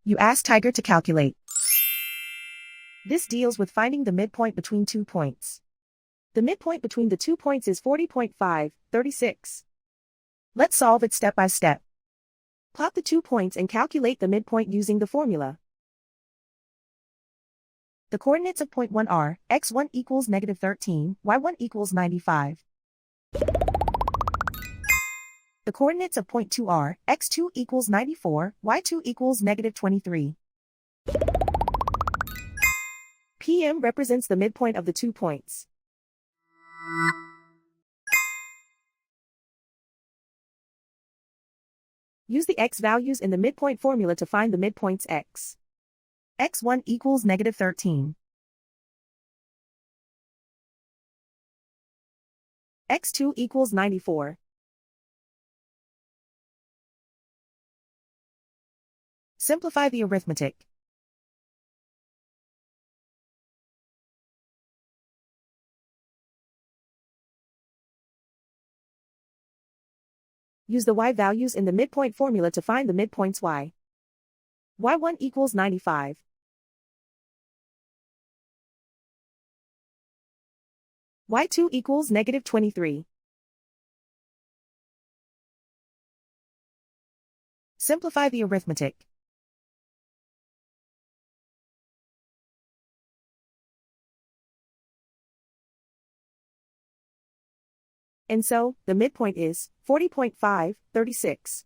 You ask Tiger to calculate. This deals with finding the midpoint between 2 points. The midpoint between the 2 points is 40.5, 36. Let's solve it step by step. Plot the 2 points and calculate the midpoint using the formula. The coordinates of point 1 are, x1 equals -13, y1 equals 95. The coordinates of point 2 are, x2 equals 94, y2 equals -23. PM represents the midpoint of the 2 points. Use the x values in the midpoint formula to find the midpoints x. x1 equals -13. x2 equals 94. Simplify the arithmetic. Use the y values in the midpoint formula to find the midpoints y. y1 equals 95. y2 equals -23. Simplify the arithmetic. And so, the midpoint is 40.5, 36.